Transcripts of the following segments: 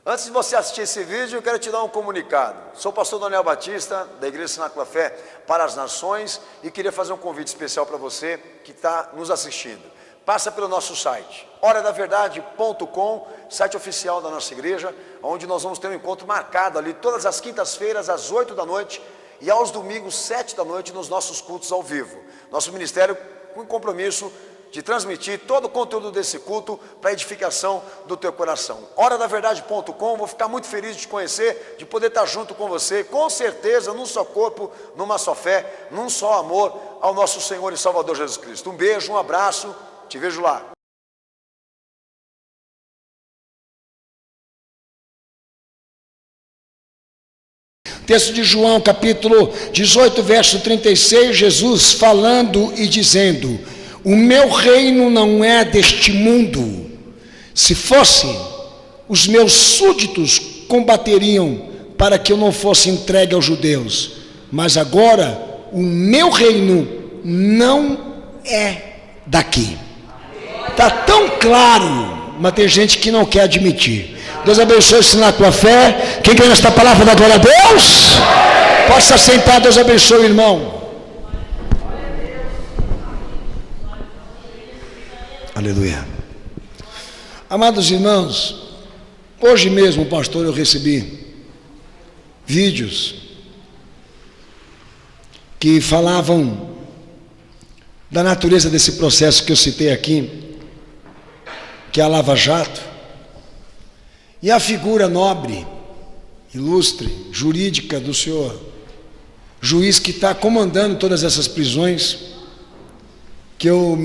Antes de você assistir esse vídeo, eu quero te dar um comunicado. Sou o pastor Daniel Batista, da Igreja Cenáculo da Fé para as Nações, e queria fazer um convite especial para você que está nos assistindo. Passa pelo nosso site, horadaverdade.com, site oficial da nossa igreja, onde nós vamos ter um encontro marcado ali todas as quintas-feiras, às 8 da noite, e aos domingos, 7 da noite, nos nossos cultos ao vivo. Nosso ministério com compromisso de transmitir todo o conteúdo desse culto para a edificação do teu coração. Horadaverdade.com, vou ficar muito feliz de te conhecer, de poder estar junto com você, com certeza, num só corpo, numa só fé, num só amor ao nosso Senhor e Salvador Jesus Cristo. Um beijo, um abraço, te vejo lá. Texto de João, capítulo 18, verso 36, Jesus falando e dizendo: o meu reino não é deste mundo. Se fosse, os meus súditos combateriam para que eu não fosse entregue aos judeus. Mas agora, o meu reino não é daqui. Está tão claro, mas tem gente que não quer admitir. Deus abençoe-se na tua fé. Quem crê nesta palavra da glória a Deus? Possa sentar. Deus abençoe o irmão. Aleluia. Amados irmãos, hoje mesmo, pastor, eu recebi vídeos que falavam da natureza desse processo que eu citei aqui, que é a Lava Jato, e a figura nobre, ilustre, jurídica do senhor juiz que está comandando todas essas prisões, que eu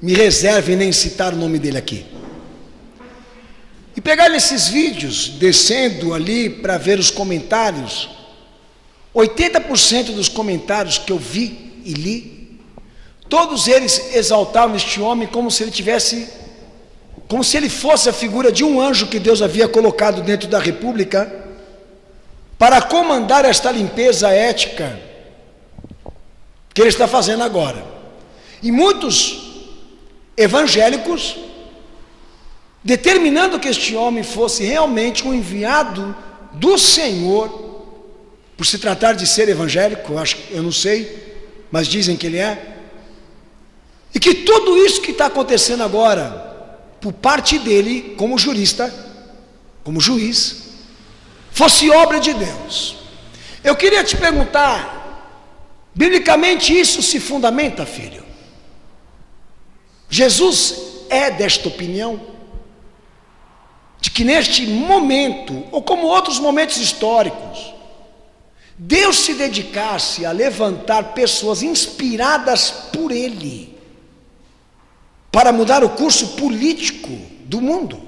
me reserve em nem citar o nome dele aqui. E pegar esses vídeos, descendo ali para ver os comentários, 80% dos comentários que eu vi e li, todos eles exaltavam este homem como se ele fosse a figura de um anjo que Deus havia colocado dentro da república para comandar esta limpeza ética que ele está fazendo agora. E muitos evangélicos determinando que este homem fosse realmente um enviado do Senhor, por se tratar de ser evangélico, eu não sei, mas dizem que ele é, e que tudo isso que está acontecendo agora, por parte dele, como jurista, como juiz, fosse obra de Deus. Eu queria te perguntar, biblicamente isso se fundamenta, filho? Jesus é desta opinião? De que neste momento, ou como outros momentos históricos, Deus se dedicasse a levantar pessoas inspiradas por Ele, para mudar o curso político do mundo,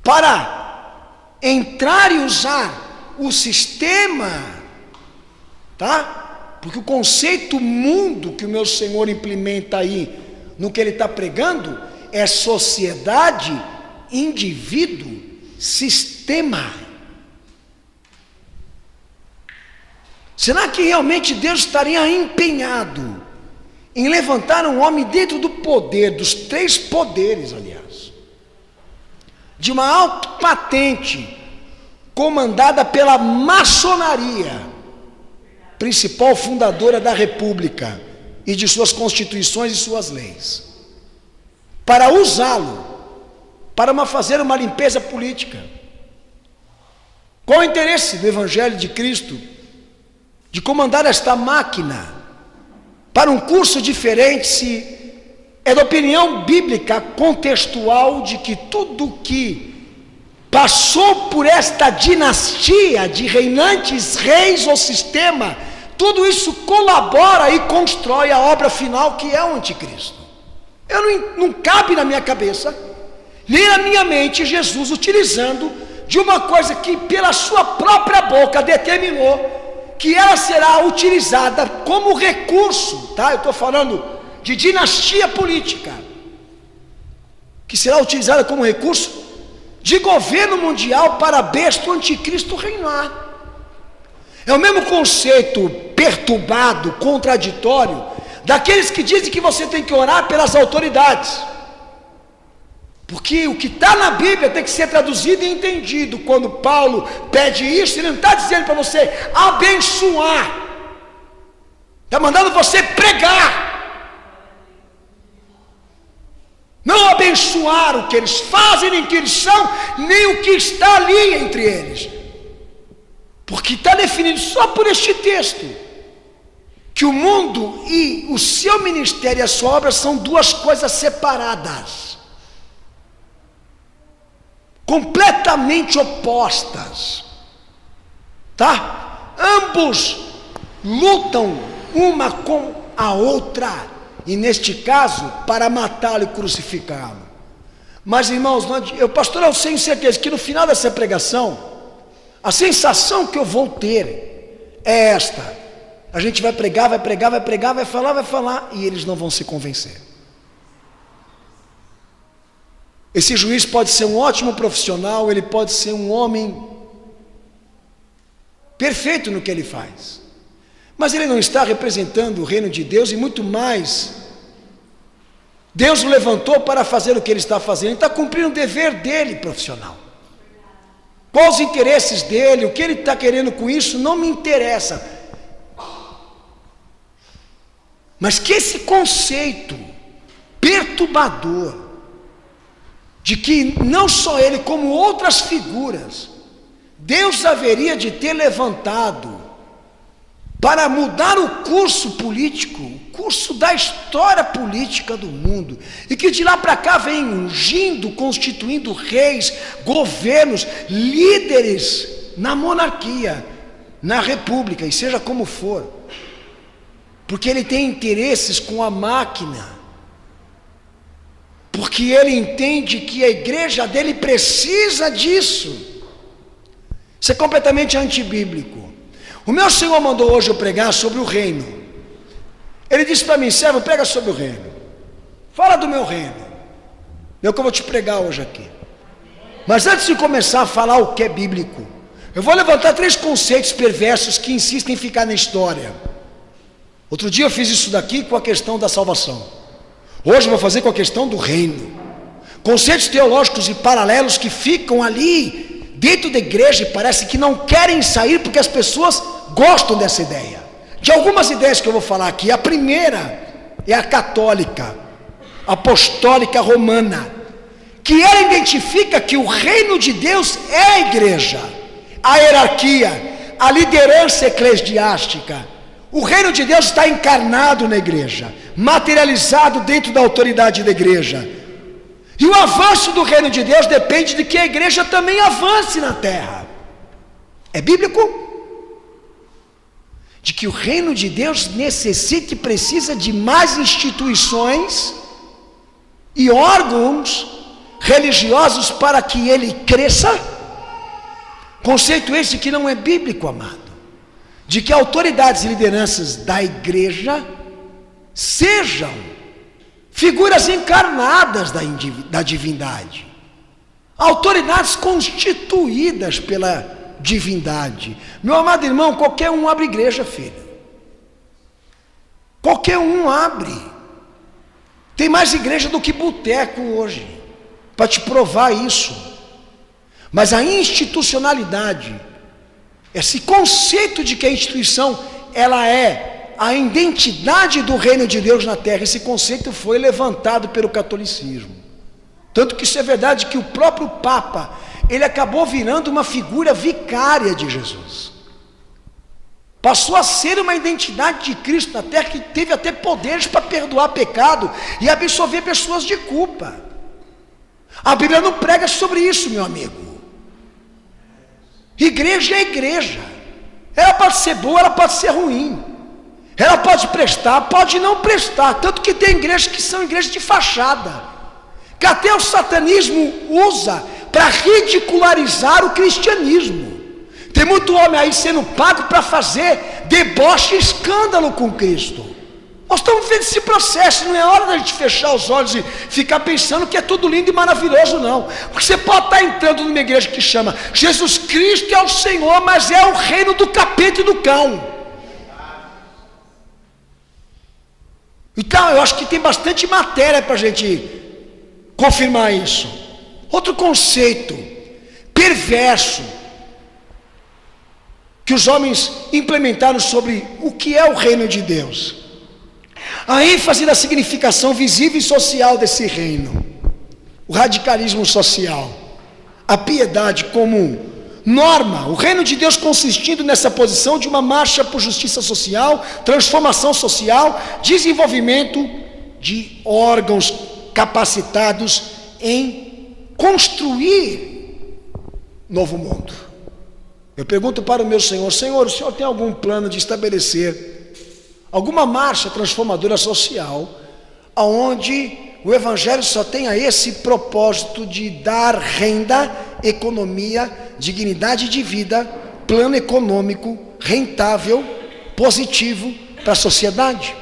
para entrar e usar o sistema, tá? Porque o conceito mundo que o meu Senhor implementa aí, no que ele está pregando, é sociedade, indivíduo, sistema. Será que realmente Deus estaria empenhado em levantar um homem dentro do poder, dos 3 poderes, aliás, de uma alta patente, comandada pela maçonaria, principal fundadora da república e de suas constituições e suas leis, para usá-lo, para fazer uma limpeza política? Qual o interesse do Evangelho de Cristo de comandar esta máquina para um curso diferente, se é da opinião bíblica contextual de que tudo que passou por esta dinastia de reinantes reis ou sistema, tudo isso colabora e constrói a obra final, que é o anticristo? Não cabe na minha cabeça, nem na minha mente, Jesus utilizando de uma coisa que pela sua própria boca determinou que ela será utilizada como recurso, tá? Eu estou falando de dinastia política, que será utilizada como recurso de governo mundial para a besta, o anticristo, reinar. É o mesmo conceito perturbado, contraditório, daqueles que dizem que você tem que orar pelas autoridades. Porque o que está na Bíblia tem que ser traduzido e entendido. Quando Paulo pede isso, ele não está dizendo para você abençoar, está mandando você pregar. Não abençoar o que eles fazem, nem o que eles são, nem o que está ali entre eles. Porque está definido só por este texto que o mundo e o seu ministério e a sua obra são duas coisas separadas, completamente opostas, tá? Ambos lutam uma com a outra, e neste caso, para matá-lo e crucificá-lo. Mas irmãos, pastor, eu tenho certeza que no final dessa pregação, a sensação que eu vou ter é esta: a gente vai pregar, vai pregar, vai pregar, vai falar, e eles não vão se convencer. Esse juiz pode ser um ótimo profissional, ele pode ser um homem perfeito no que ele faz, mas ele não está representando o reino de Deus, e muito mais, Deus o levantou para fazer o que ele está fazendo, ele está cumprindo o dever dele profissional. Quais os interesses dele, o que ele está querendo com isso, não me interessa. Mas que esse conceito perturbador, de que não só ele, como outras figuras, Deus haveria de ter levantado para mudar o curso político, o curso da história política do mundo, e que de lá para cá vem ungindo, constituindo reis, governos, líderes na monarquia, na república, e seja como for, porque ele tem interesses com a máquina, porque ele entende que a igreja dele precisa disso. Isso é completamente antibíblico. O meu Senhor mandou hoje eu pregar sobre o reino. Ele disse para mim: servo, prega sobre o reino, fala do meu reino. É o que eu vou te pregar hoje aqui. Mas antes de começar a falar o que é bíblico, eu vou levantar 3 conceitos perversos que insistem em ficar na história. Outro dia eu fiz isso daqui com a questão da salvação. Hoje eu vou fazer com a questão do reino. Conceitos teológicos e paralelos que ficam ali dentro da igreja e parece que não querem sair porque as pessoas gostam dessa ideia. De algumas ideias que eu vou falar aqui, a primeira é a católica, apostólica romana, que ela identifica que o reino de Deus é a igreja, a hierarquia, a liderança eclesiástica. O reino de Deus está encarnado na igreja, materializado dentro da autoridade da igreja. E o avanço do reino de Deus depende de que a igreja também avance na terra. É bíblico? De que o reino de Deus necessita e precisa de mais instituições e órgãos religiosos para que ele cresça. Conceito esse que não é bíblico, amado. De que autoridades e lideranças da igreja sejam figuras encarnadas da divindade, autoridades constituídas pela divindade. Meu amado irmão, qualquer um abre igreja, filho. Qualquer um abre. Tem mais igreja do que boteco hoje, para te provar isso. Mas a institucionalidade, esse conceito de que a instituição, ela é a identidade do reino de Deus na terra, esse conceito foi levantado pelo catolicismo. Tanto que isso é verdade que o próprio Papa, ele acabou virando uma figura vicária de Jesus. Passou a ser uma identidade de Cristo na terra, que teve até poderes para perdoar pecado e absolver pessoas de culpa. A Bíblia não prega sobre isso, meu amigo. Igreja é igreja. Ela pode ser boa, ela pode ser ruim. Ela pode prestar, pode não prestar. Tanto que tem igrejas que são igrejas de fachada, que até o satanismo usa para ridicularizar o cristianismo. Tem muito homem aí sendo pago para fazer deboche e escândalo com Cristo. Nós estamos vendo esse processo. Não é hora da gente fechar os olhos e ficar pensando que é tudo lindo e maravilhoso, não. Porque você pode estar entrando numa igreja que chama Jesus Cristo é o Senhor, mas é o reino do capeta e do cão. Então eu acho que tem bastante matéria para a gente confirmar isso. Outro conceito perverso que os homens implementaram sobre o que é o reino de Deus. A ênfase na significação visível e social desse reino. O radicalismo social. A piedade como norma. O reino de Deus consistindo nessa posição de uma marcha por justiça social, transformação social, desenvolvimento de órgãos capacitados em construir novo mundo. Eu pergunto para o meu Senhor: Senhor, o Senhor tem algum plano de estabelecer alguma marcha transformadora social, aonde o Evangelho só tenha esse propósito de dar renda, economia, dignidade de vida, plano econômico, rentável, positivo para a sociedade,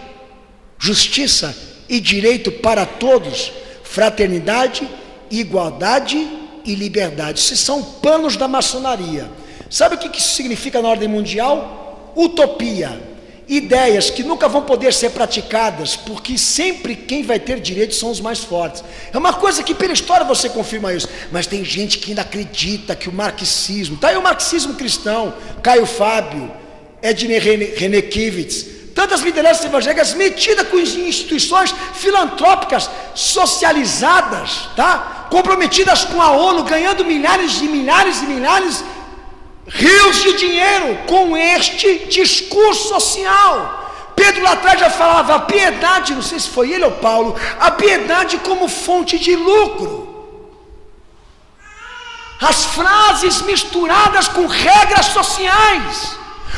justiça e direito para todos, fraternidade, igualdade e liberdade? Esses são planos da maçonaria. Sabe o que isso significa na ordem mundial? Utopia. Ideias que nunca vão poder ser praticadas, porque sempre quem vai ter direito são os mais fortes. É uma coisa que pela história você confirma isso, mas tem gente que ainda acredita que o marxismo, tá aí o marxismo cristão, Caio Fábio, Ednei Renekiewicz, tantas lideranças evangélicas metidas com instituições filantrópicas, socializadas, tá? Comprometidas com a ONU, ganhando milhares e milhares e milhares rios de dinheiro com este discurso social. Pedro lá atrás já falava a piedade, não sei se foi ele ou Paulo, a piedade como fonte de lucro. As frases misturadas com regras sociais.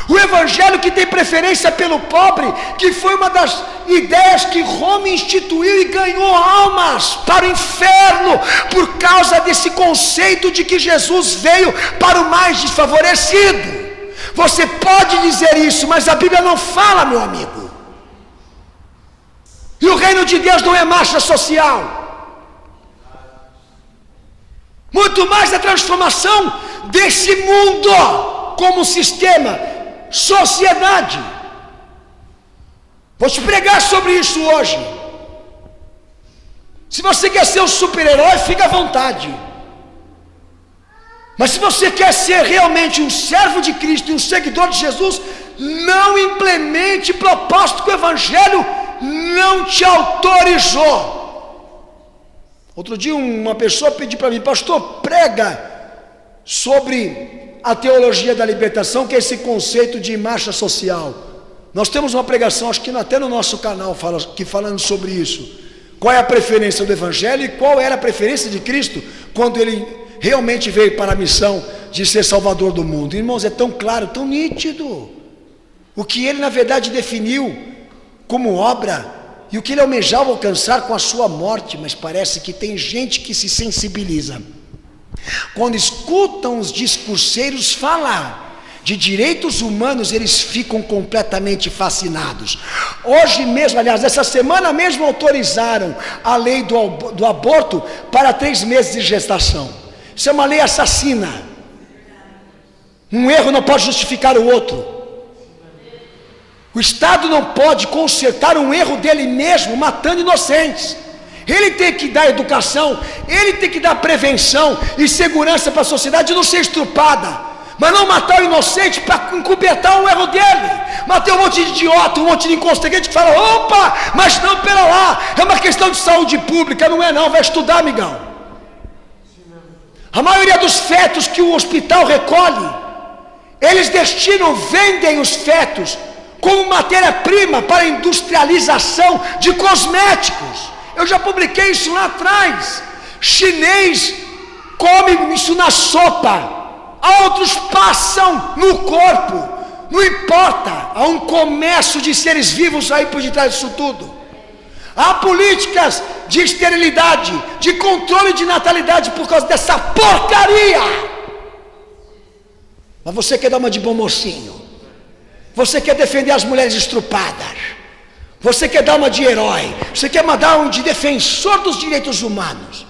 O evangelho que tem preferência pelo pobre, que foi uma das ideias que Roma instituiu e ganhou almas para o inferno, por causa desse conceito de que Jesus veio para o mais desfavorecido. Você pode dizer isso, mas a Bíblia não fala, meu amigo. E o reino de Deus não é marcha social. Muito mais a transformação desse mundo como sistema, sociedade. Vou te pregar sobre isso hoje. Se você quer ser um super-herói, fica à vontade. Mas se você quer ser realmente um servo de Cristo e um seguidor de Jesus, não implemente propósito que o Evangelho não te autorizou. Outro dia uma pessoa pediu para mim: pastor, prega sobre a teologia da libertação, que é esse conceito de marcha social. Nós temos uma pregação, acho que até no nosso canal, falando sobre isso. Qual é a preferência do Evangelho e qual era a preferência de Cristo quando Ele realmente veio para a missão de ser Salvador do mundo. Irmãos, é tão claro, tão nítido o que Ele na verdade definiu como obra e o que Ele almejava alcançar com a sua morte. Mas parece que tem gente que se sensibiliza quando escutam os discurseiros falar de direitos humanos, eles ficam completamente fascinados. Hoje mesmo, aliás, essa semana mesmo autorizaram a lei do aborto para 3 meses de gestação. Isso é uma lei assassina. Um erro não pode justificar o outro. O Estado não pode consertar um erro dele mesmo, matando inocentes. Ele tem que dar educação, ele tem que dar prevenção e segurança para a sociedade não ser estrupada, mas não matar o inocente para encobertar o erro dele. Matar um monte de idiota, um monte de inconsequente que fala: opa, mas não, pera lá, é uma questão de saúde pública. Não é não, vai estudar, amigão. A maioria dos fetos que o hospital recolhe, eles vendem os fetos como matéria-prima para a industrialização de cosméticos. Eu já publiquei isso lá atrás. Chinês come isso na sopa, outros passam no corpo. Não importa, há um comércio de seres vivos aí por detrás disso tudo. Há políticas de esterilidade, de controle de natalidade por causa dessa porcaria. Mas você quer dar uma de bom mocinho, você quer defender as mulheres estrupadas, você quer dar uma de herói, você quer mandar um de defensor dos direitos humanos,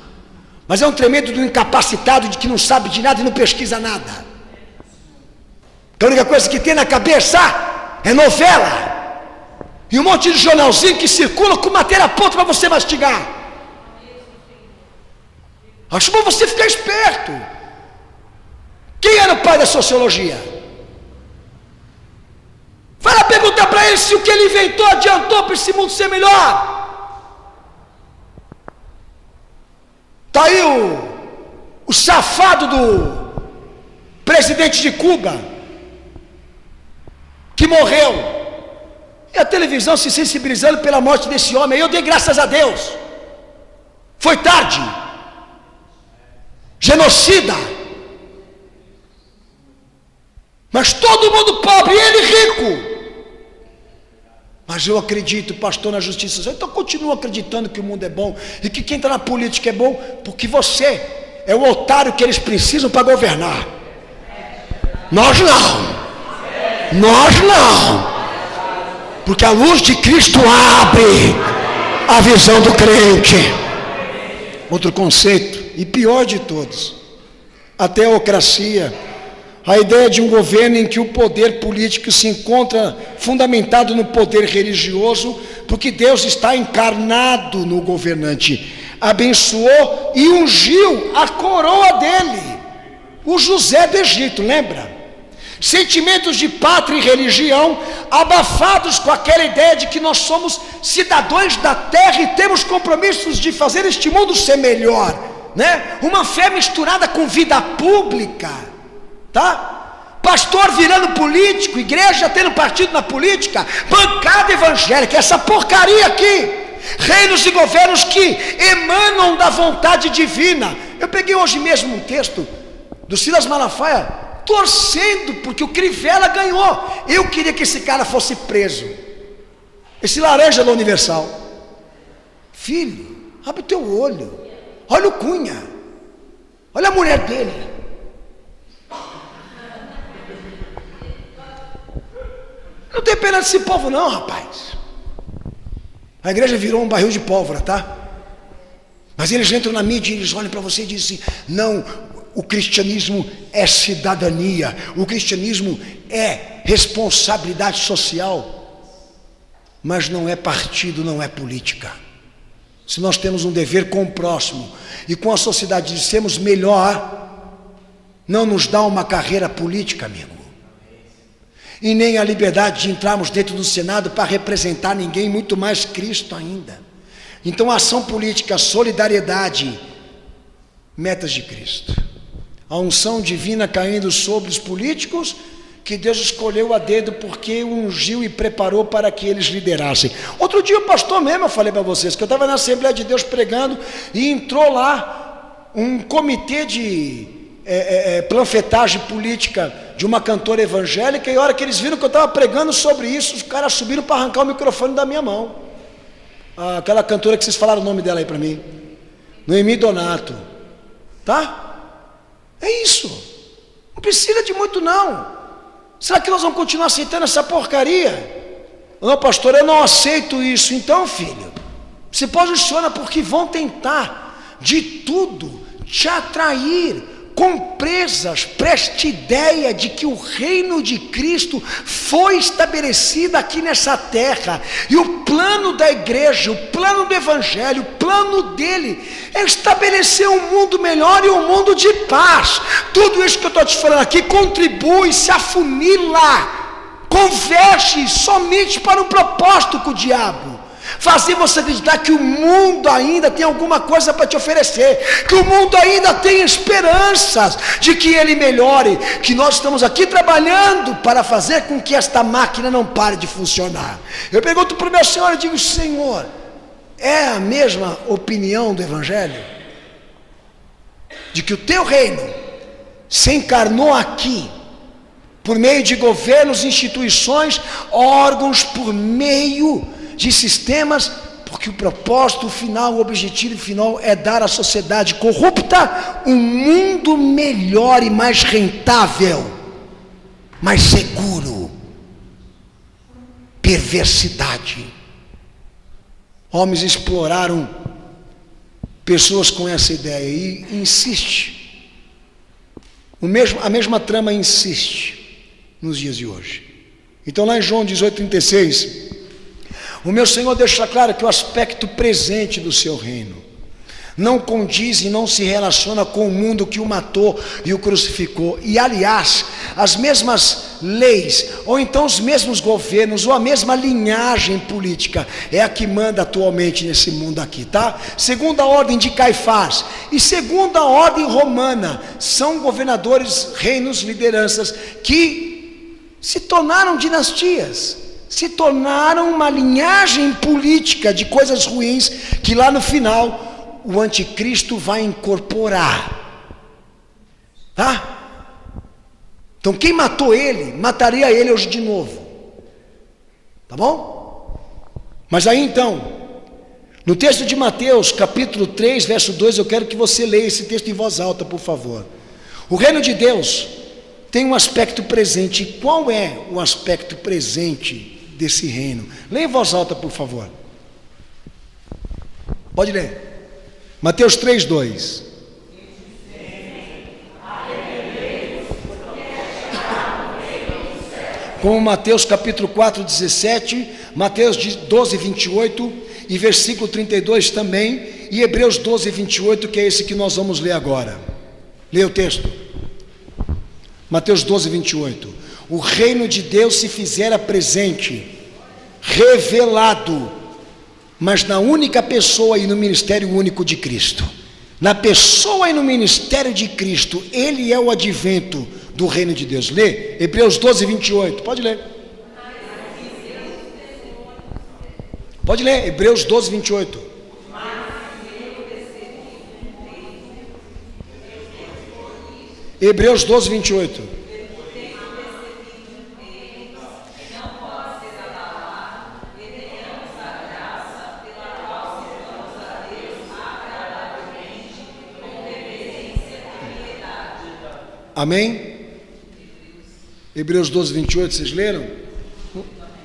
mas é um tremendo do incapacitado de que não sabe de nada e não pesquisa nada. A única coisa que tem na cabeça é novela e um monte de jornalzinho que circula com matéria pronta para você mastigar. Acho bom você ficar esperto. Quem era o pai da sociologia? Vai lá perguntar para ele se o que ele inventou adiantou para esse mundo ser melhor. Está aí o safado do presidente de Cuba, que morreu, e a televisão se sensibilizando pela morte desse homem. Eu dei graças a Deus. Foi tarde. Genocida. Mas todo mundo pobre, e ele rico. Mas eu acredito, pastor, na justiça. Então continuo acreditando que o mundo é bom e que quem está na política é bom, porque você é o otário que eles precisam para governar. Nós não. Nós não. Porque a luz de Cristo abre a visão do crente. Outro conceito, e pior de todos, a teocracia. A ideia de um governo em que o poder político se encontra fundamentado no poder religioso, porque Deus está encarnado no governante. Abençoou e ungiu a coroa dele, o José do Egito, lembra? Sentimentos de pátria e religião, abafados com aquela ideia de que nós somos cidadãos da terra e temos compromissos de fazer este mundo ser melhor, né? Uma fé misturada com vida pública, tá? Pastor virando político, igreja tendo partido na política, bancada evangélica, essa porcaria aqui, reinos e governos que emanam da vontade divina. Eu peguei hoje mesmo um texto do Silas Malafaia, torcendo porque o Crivella ganhou. Eu queria que esse cara fosse preso, esse laranja da Universal. Filho, abre o teu olho, olha o Cunha, olha a mulher dele. Não tem pena desse povo não, rapaz. A igreja virou um barril de pólvora, tá? Mas eles entram na mídia e eles olham para você e dizem assim: não, o cristianismo é cidadania, o cristianismo é responsabilidade social, mas não é partido, não é política. Se nós temos um dever com o próximo e com a sociedade de sermos melhor, não nos dá uma carreira política, amigo, e nem a liberdade de entrarmos dentro do Senado para representar ninguém, muito mais Cristo ainda. Então, ação política, solidariedade, metas de Cristo, a unção divina caindo sobre os políticos, que Deus escolheu a dedo porque ungiu e preparou para que eles liderassem. Outro dia o pastor mesmo, eu falei para vocês, que eu estava na Assembleia de Deus pregando, e entrou lá um comitê de panfletagem política de uma cantora evangélica, e a hora que eles viram que eu estava pregando sobre isso, os caras subiram para arrancar o microfone da minha mão. Aquela cantora que vocês falaram o nome dela aí para mim, Noemi Donato, tá? É isso, não precisa de muito não. Será que nós vamos continuar aceitando essa porcaria? Não, pastor, eu não aceito isso. Então, filho, se posiciona, porque vão tentar de tudo te atrair com presas. Preste ideia de que o reino de Cristo foi estabelecido aqui nessa terra, e o plano da igreja, o plano do evangelho, o plano dele é estabelecer um mundo melhor e um mundo de paz. Tudo isso que eu estou te falando aqui contribui, se afunila, converge somente para um propósito com o diabo, fazer você acreditar que o mundo ainda tem alguma coisa para te oferecer, que o mundo ainda tem esperanças de que ele melhore, que nós estamos aqui trabalhando para fazer com que esta máquina não pare de funcionar. Eu pergunto para o meu Senhor e digo: Senhor, é a mesma opinião do Evangelho? De que o teu reino se encarnou aqui, por meio de governos, instituições, órgãos, por meio de sistemas, porque o propósito final, o objetivo final é dar à sociedade corrupta um mundo melhor e mais rentável, mais seguro. Perversidade. Homens exploraram pessoas com essa ideia e insiste. A mesma trama insiste nos dias de hoje. Então, lá em João 18:36, o meu Senhor deixa claro que o aspecto presente do seu reino não condiz e não se relaciona com o mundo que o matou e o crucificou. E aliás, as mesmas leis, ou então os mesmos governos, ou a mesma linhagem política é a que manda atualmente nesse mundo aqui, tá? Segundo a ordem de Caifás e segundo a ordem romana, são governadores, reinos, lideranças que se tornaram dinastias, se tornaram uma linhagem política de coisas ruins que lá no final o anticristo vai incorporar, tá? Então quem matou ele, mataria ele hoje de novo, tá bom? Mas aí então, no texto de Mateus, capítulo 3, verso 2, eu quero que você leia esse texto em voz alta, por favor. O reino de Deus tem um aspecto presente. E qual é o aspecto presente desse reino? Leia em voz alta, por favor. Pode ler. Mateus 3, 2. Como Mateus capítulo 4, 17, Mateus 12, 28 e versículo 32 também, e Hebreus 12, 28, que é esse que nós vamos ler agora. Leia o texto. Mateus 12, 28. O reino de Deus se fizera presente, revelado, mas na única pessoa e no ministério único de Cristo. Na pessoa e no ministério de Cristo, Ele é o advento do reino de Deus. Lê, Hebreus 12, 28, pode ler. Pode ler, Hebreus 12, 28. Hebreus 12, 28. Amém? Hebreus 12, 28, vocês leram?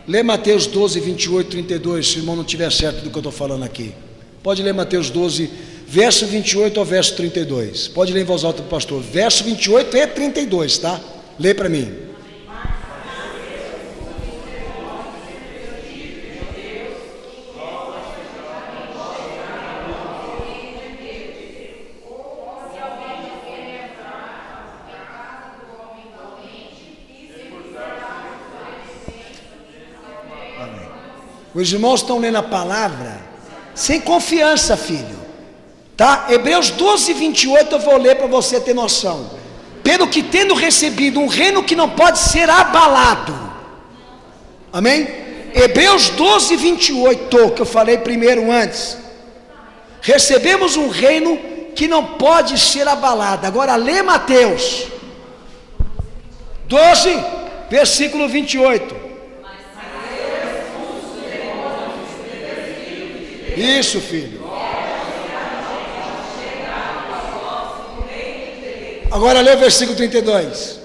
Lê Mateus 12, 28, 32, se o irmão não estiver certo do que eu estou falando aqui. Pode ler Mateus 12, verso 28 ao verso 32. Pode ler em voz alta para o pastor. Verso 28 e 32, tá? Lê para mim. Os irmãos estão lendo a palavra sem confiança, filho, tá? Hebreus 12, 28 eu vou ler para você ter noção. Pelo que tendo recebido um reino que não pode ser abalado, amém? Hebreus 12, 28, que eu falei primeiro antes. Recebemos um reino que não pode ser abalado. Agora lê Mateus 12, versículo 28. Isso, filho. Agora lê o versículo 32.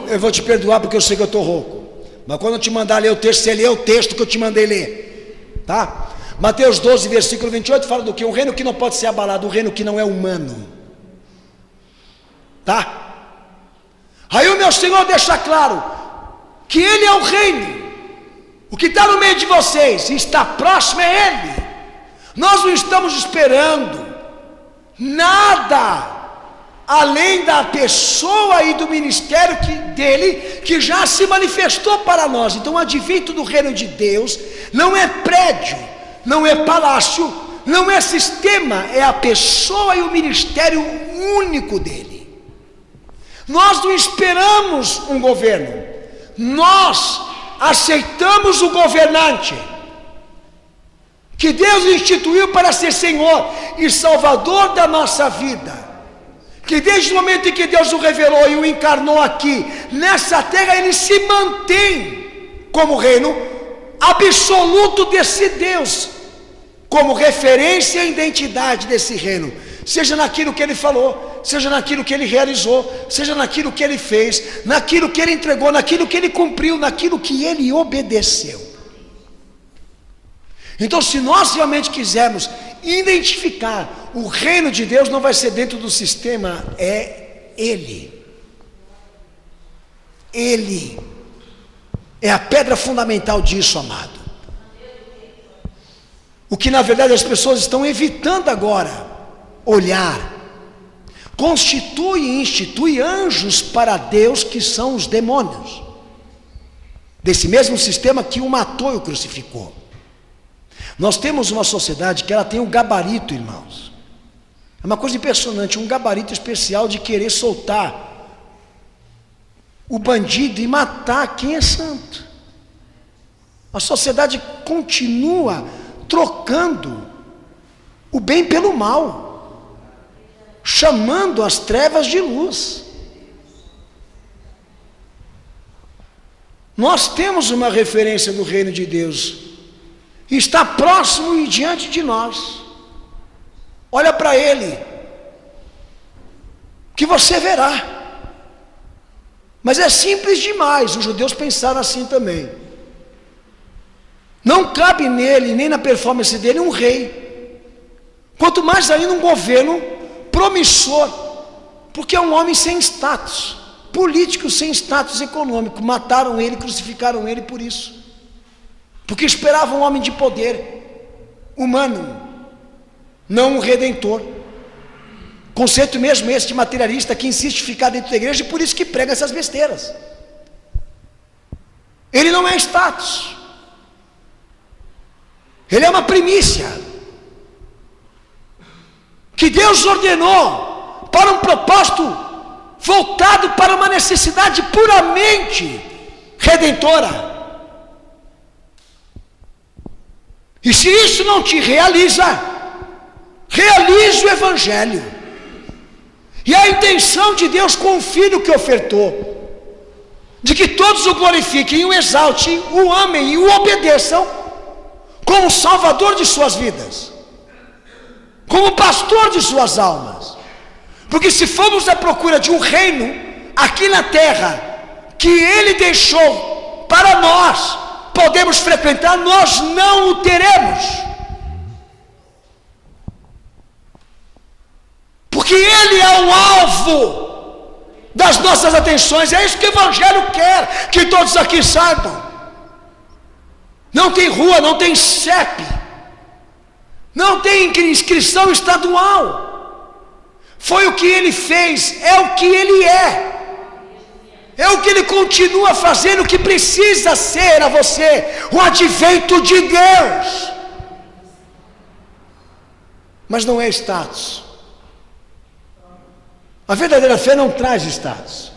Eu vou te perdoar porque eu sei que eu estou rouco. Mas quando eu te mandar ler o texto, você lê o texto que eu te mandei ler, tá? Mateus 12, versículo 28 fala do que? Um reino que não pode ser abalado, um reino que não é humano, tá? Aí o meu Senhor deixa claro que Ele é o reino. O que está no meio de vocês e está próximo é Ele. Nós não estamos esperando nada além da pessoa e do ministério dele, que já se manifestou para nós. Então o advento do reino de Deus não é prédio, não é palácio, não é sistema, é a pessoa e o ministério único dele. Nós não esperamos um governo, nós aceitamos o governante que Deus instituiu para ser Senhor e Salvador da nossa vida, que desde o momento em que Deus o revelou e o encarnou aqui nessa terra, ele se mantém como reino absoluto desse Deus, como referência e identidade desse reino, seja naquilo que ele falou, seja naquilo que ele realizou, seja naquilo que ele fez, naquilo que ele entregou, naquilo que ele cumpriu, naquilo que ele obedeceu. Então, se nós realmente quisermos identificar. O reino de Deus não vai ser dentro do sistema, é Ele. Ele é a pedra fundamental disso, amado. O que na verdade as pessoas estão evitando agora, olhar. Constitui e institui anjos para Deus, que são os demônios, desse mesmo sistema que o matou e o crucificou. Nós temos uma sociedade que ela tem um gabarito, irmãos. É uma coisa impressionante, um gabarito especial de querer soltar o bandido e matar quem é santo. A sociedade continua trocando o bem pelo mal, chamando as trevas de luz. Nós temos uma referência do reino de Deus, está próximo e diante de nós. Olha para ele, que você verá. Mas é simples demais, os judeus pensaram assim também. Não cabe nele, nem na performance dele, um rei. Quanto mais ainda um governo promissor, porque é um homem sem status, político sem status econômico. Mataram ele, crucificaram ele por isso. Porque esperavam um homem de poder humano, não um redentor. Conceito mesmo esse de materialista que insiste em ficar dentro da igreja e por isso que prega essas besteiras. Ele não é status, ele é uma primícia que Deus ordenou para um propósito voltado para uma necessidade puramente redentora. E se isso não te realiza, realize o evangelho. E a intenção de Deus com o Filho que ofertou, de que todos o glorifiquem, o exaltem, o amem e o obedeçam, como salvador de suas vidas, como pastor de suas almas. Porque se formos à procura de um reino aqui na terra, que Ele deixou para nós podemos frequentar, nós não o teremos. Porque Ele é o alvo das nossas atenções. É isso que o Evangelho quer que todos aqui saibam. Não tem rua, não tem CEP, não tem inscrição estadual. Foi o que Ele fez, é o que Ele é o que Ele continua fazendo. O que precisa ser a você o advento de Deus, mas não é status. A verdadeira fé não traz status,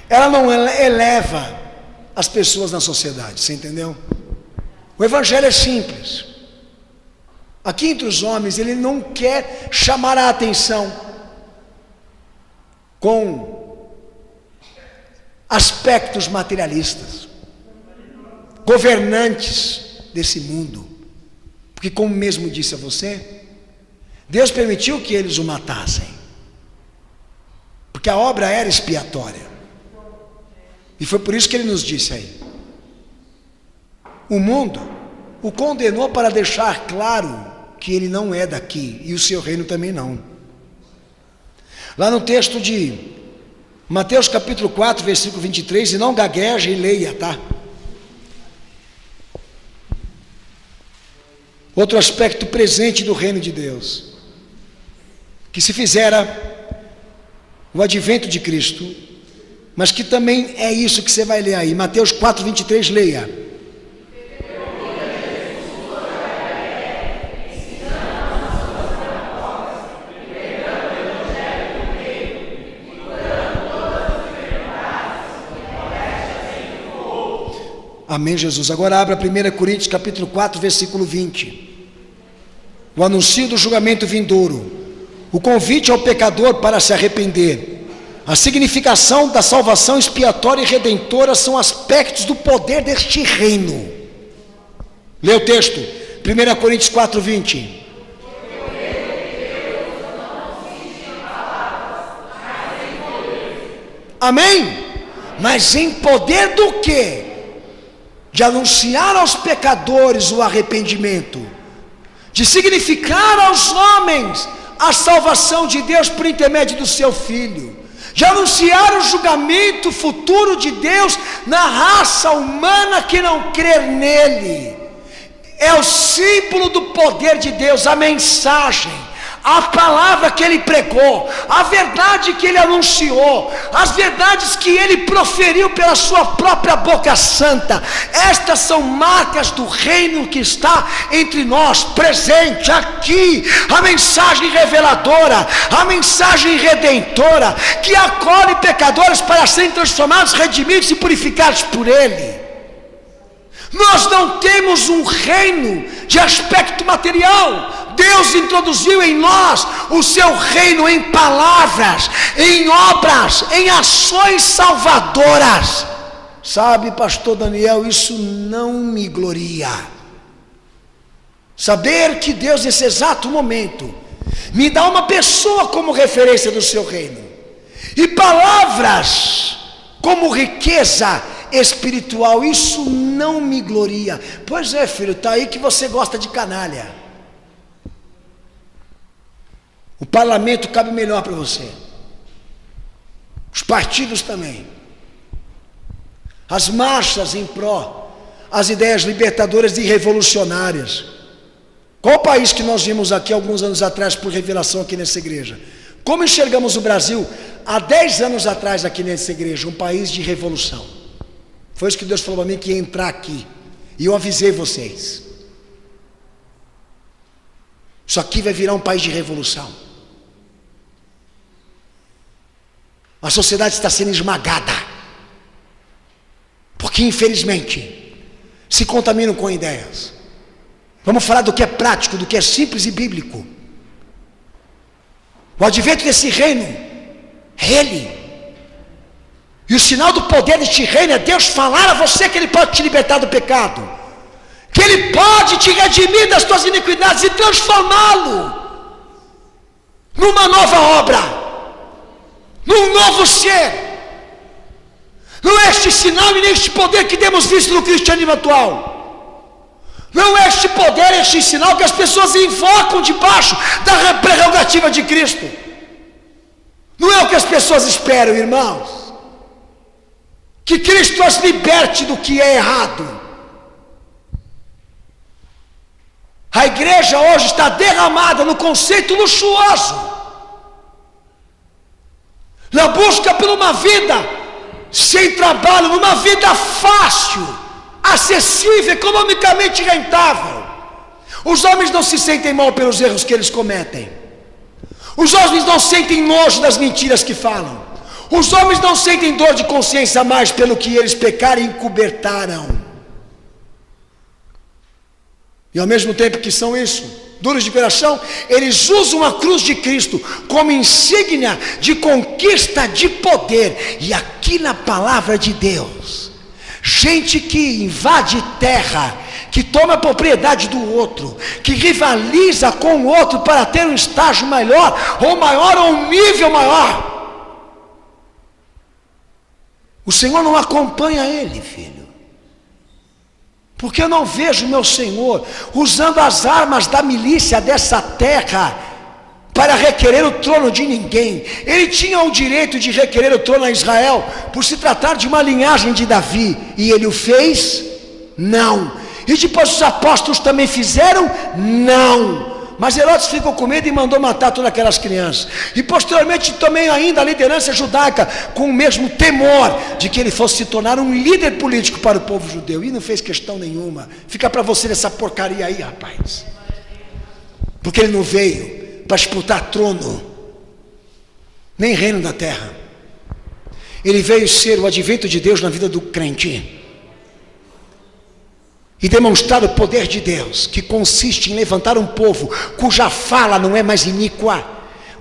ela não eleva as pessoas na sociedade, você entendeu? O evangelho é simples. Aqui entre os homens, ele não quer chamar a atenção com aspectos materialistas, governantes desse mundo, porque como mesmo disse a você, Deus permitiu que eles o matassem, porque a obra era expiatória. E foi por isso que Ele nos disse aí: o mundo o condenou para deixar claro que Ele não é daqui, e o seu reino também não. Lá no texto de Mateus capítulo 4, versículo 23, e não gagueje e leia, tá? Outro aspecto presente do reino de Deus, que se fizera o advento de Cristo, mas que também é isso que você vai ler aí, Mateus 4, 23, leia. Amém, Jesus. Agora abra 1 Coríntios capítulo 4, versículo 20. O anúncio do julgamento vindouro, o convite ao pecador para se arrepender, a significação da salvação expiatória e redentora são aspectos do poder deste reino. Lê o texto, 1 Coríntios 4, 20. Amém? Mas em poder do quê? De anunciar aos pecadores o arrependimento, de significar aos homens a salvação de Deus por intermédio do seu Filho, de anunciar o julgamento futuro de Deus na raça humana que não crer nele. É o símbolo do poder de Deus, a mensagem, a palavra que ele pregou, a verdade que ele anunciou, as verdades que ele proferiu pela sua própria boca santa. Estas são marcas do reino que está entre nós, presente aqui. A mensagem reveladora, a mensagem redentora, que acolhe pecadores para serem transformados, redimidos e purificados por ele. Nós não temos um reino de aspecto material. Deus introduziu em nós o seu reino em palavras, em obras, em ações salvadoras. Sabe, pastor Daniel, isso não me gloria. Saber que Deus nesse exato momento me dá uma pessoa como referência do seu reino, e palavras como riqueza espiritual, isso não me gloria. Pois é, filho, está aí que você gosta de canalha. O parlamento cabe melhor para você, os partidos também, as marchas em pró, as ideias libertadoras e revolucionárias. Qual país que nós vimos aqui alguns anos atrás por revelação aqui nessa igreja? Como enxergamos o Brasil há 10 anos atrás aqui nessa igreja? Um país de revolução. Foi isso que Deus falou para mim, que ia entrar aqui, e eu avisei vocês. Isso aqui vai virar um país de revolução. A sociedade está sendo esmagada, porque infelizmente se contaminam com ideias. Vamos falar do que é prático, do que é simples e bíblico. O advento desse reino é Ele. E o sinal do poder deste reino é Deus falar a você que Ele pode te libertar do pecado, que Ele pode te redimir das tuas iniquidades e transformá-lo numa nova obra, num novo ser. Não é este sinal e nem este poder que temos visto no cristianismo atual. Não é este poder, este sinal que as pessoas invocam debaixo da prerrogativa de Cristo. Não é o que as pessoas esperam, irmãos. Que Cristo as liberte do que é errado. A igreja hoje está derramada no conceito luxuoso, na busca por uma vida sem trabalho, numa vida fácil, acessível, economicamente rentável. Os homens não se sentem mal pelos erros que eles cometem. Os homens não sentem nojo das mentiras que falam. Os homens não sentem dor de consciência mais pelo que eles pecaram e encobertaram. E ao mesmo tempo que são isso, duros de coração, eles usam a cruz de Cristo como insígnia de conquista de poder. E aqui na palavra de Deus, gente que invade terra, que toma a propriedade do outro, que rivaliza com o outro para ter um estágio melhor, ou maior, ou um nível maior. O Senhor não acompanha ele, filho, porque eu não vejo meu Senhor usando as armas da milícia dessa terra para requerer o trono de ninguém. Ele tinha o direito de requerer o trono a Israel, por se tratar de uma linhagem de Davi, e ele o fez? Não. E depois os apóstolos também fizeram? Não. Mas Herodes ficou com medo e mandou matar todas aquelas crianças. E posteriormente também ainda a liderança judaica, com o mesmo temor de que ele fosse se tornar um líder político para o povo judeu. E não fez questão nenhuma. Fica para você essa porcaria aí, rapaz. Porque ele não veio para disputar trono, nem reino da terra. Ele veio ser o advento de Deus na vida do crente, e demonstrar o poder de Deus, que consiste em levantar um povo cuja fala não é mais iníqua,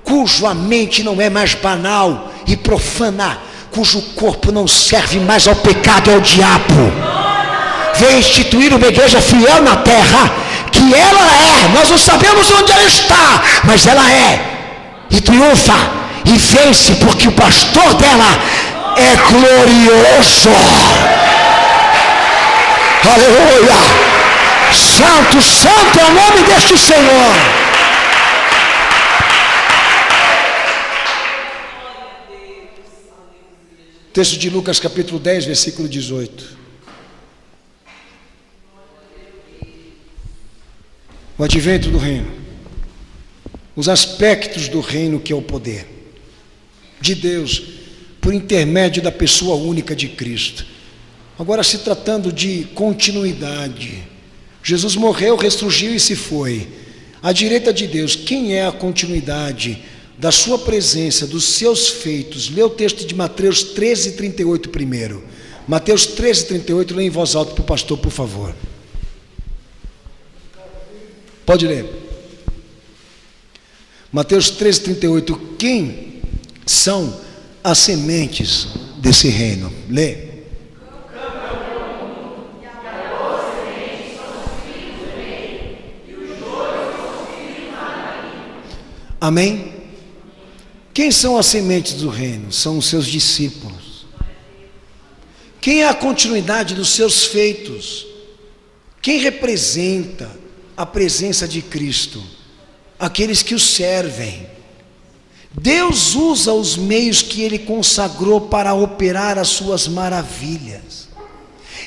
cuja mente não é mais banal e profana, cujo corpo não serve mais ao pecado e ao diabo. Veio instituir uma igreja fiel na terra, que ela é, nós não sabemos onde ela está, mas ela é, e triunfa, e vence, porque o pastor dela é glorioso. Aleluia! Santo, santo é o nome deste Senhor. Texto de Lucas capítulo 10, versículo 18. O advento do reino. Os aspectos do reino, que é o poder de Deus por intermédio da pessoa única de Cristo. Agora, se tratando de continuidade, Jesus morreu, ressurgiu e se foi à direita de Deus. Quem é a continuidade da sua presença, dos seus feitos? Lê o texto de Mateus 13:38 primeiro. Mateus 13:38, lê em voz alta para o pastor, por favor. Pode ler. Mateus 13:38. Quem são as sementes desse reino? Lê. Amém? Quem são as sementes do reino? São os seus discípulos. Quem é a continuidade dos seus feitos? Quem representa a presença de Cristo? Aqueles que o servem. Deus usa os meios que Ele consagrou para operar as suas maravilhas.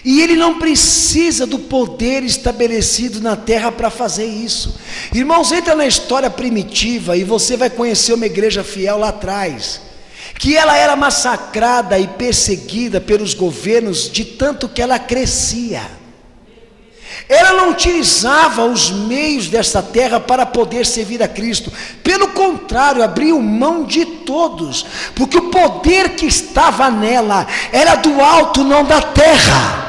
E Ele não precisa do poder estabelecido na terra para fazer isso. Irmãos, entra na história primitiva e você vai conhecer uma igreja fiel lá atrás, que ela era massacrada e perseguida pelos governos de tanto que ela crescia. Ela não utilizava os meios desta terra para poder servir a Cristo. Pelo contrário, abriu mão de todos, porque o poder que estava nela era do alto, não da terra.